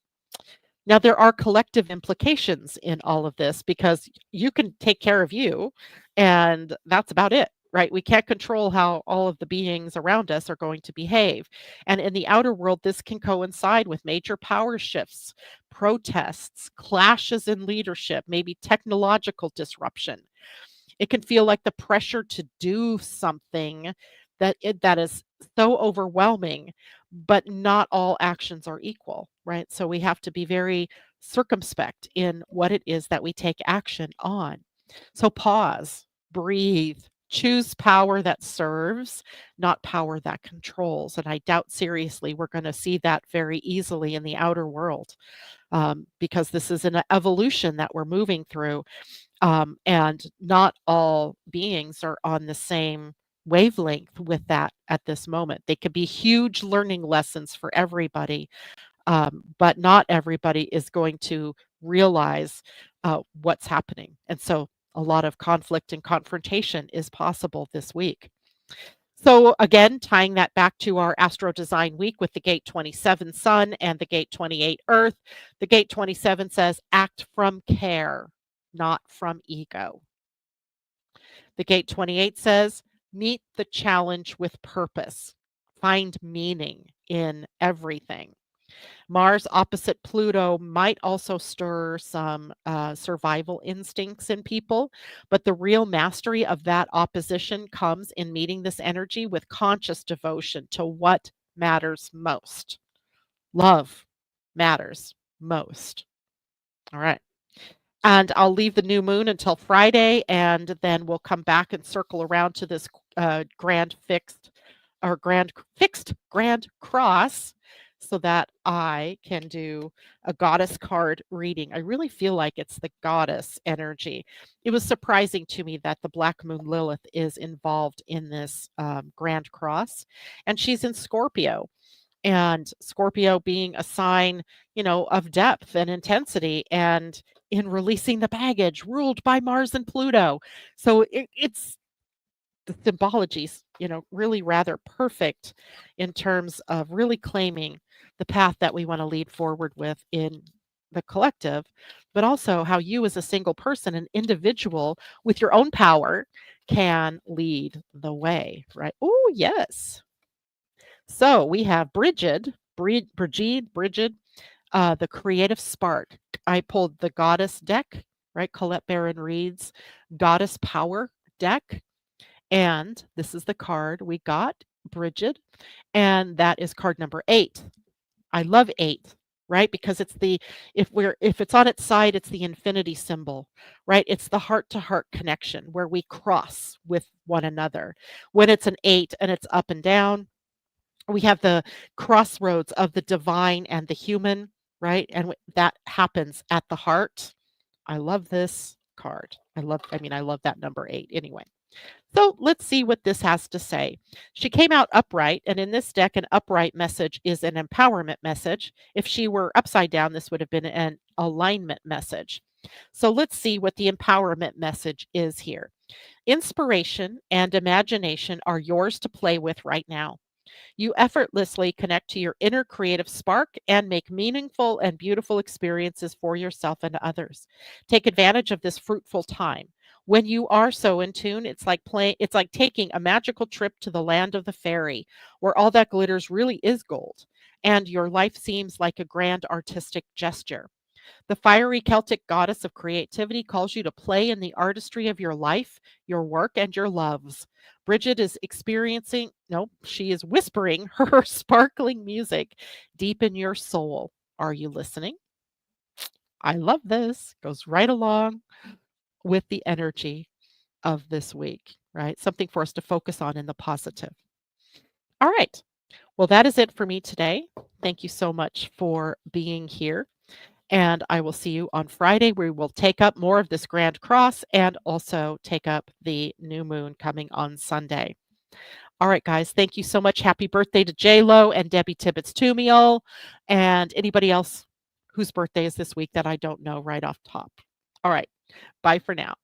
Now, there are collective implications in all of this because you can take care of you, and that's about it, right? We can't control how all of the beings around us are going to behave. And in the outer world, this can coincide with major power shifts, protests, clashes in leadership, maybe technological disruption. It can feel like the pressure to do something that is so overwhelming, but not all actions are equal, right? So we have to be very circumspect in what it is that we take action on. So pause, breathe, choose power that serves, not power that controls. And I doubt seriously we're going to see that very easily in the outer world, because this is an evolution that we're moving through, and not all beings are on the same wavelength with that at this moment. They could be huge learning lessons for everybody, but not everybody is going to realize what's happening. And so a lot of conflict and confrontation is possible this week. So again, tying that back to our Astro Design Week with the Gate 27 Sun and the Gate 28 Earth, the Gate 27 says, act from care, not from ego. The Gate 28 says, meet the challenge with purpose, find meaning in everything. Mars opposite Pluto might also stir some survival instincts in people, but the real mastery of that opposition comes in meeting this energy with conscious devotion to what matters most. Love matters most. All right. And I'll leave the new moon until Friday, and then we'll come back and circle around to this grand fixed grand cross so that I can do a goddess card reading. I really feel like it's the goddess energy. It was surprising to me that the Black Moon Lilith is involved in this grand cross, and she's in Scorpio. And Scorpio being a sign, of depth and intensity and in releasing the baggage ruled by Mars and Pluto. So it's the symbology's, really rather perfect in terms of really claiming the path that we want to lead forward with in the collective, but also how you as a single person, an individual with your own power can lead the way, right? Oh, yes. So we have Bridget, the creative spark. I pulled the goddess deck, right? Colette Baron Reed's goddess power deck. And this is the card we got, Bridget. And that is card number 8. I love 8, right? Because it's if it's on its side, it's the infinity symbol, right? It's the heart to heart connection where we cross with one another. When it's an 8 and it's up and down, we have the crossroads of the divine and the human, right? And that happens at the heart. I love this card. I love that number 8 anyway. So let's see what this has to say. She came out upright, and in this deck, an upright message is an empowerment message. If she were upside down, this would have been an alignment message. So let's see what the empowerment message is here. Inspiration and imagination are yours to play with right now. You effortlessly connect to your inner creative spark and make meaningful and beautiful experiences for yourself and others. Take advantage of this fruitful time. When you are so in tune, it's like taking a magical trip to the land of the fairy, where all that glitters really is gold, and your life seems like a grand artistic gesture. The fiery Celtic goddess of creativity calls you to play in the artistry of your life, your work, and your loves. Bridget is she is whispering her sparkling music deep in your soul. Are you listening? I love this. Goes right along with the energy of this week, right? Something for us to focus on in the positive. All right. Well, that is it for me today. Thank you so much for being here. And I will see you on Friday, where we will take up more of this Grand Cross and also take up the new moon coming on Sunday. All right, guys, thank you so much. Happy birthday to J-Lo and Debbie Tibbetts Tumiel and anybody else whose birthday is this week that I don't know right off top. All right, bye for now.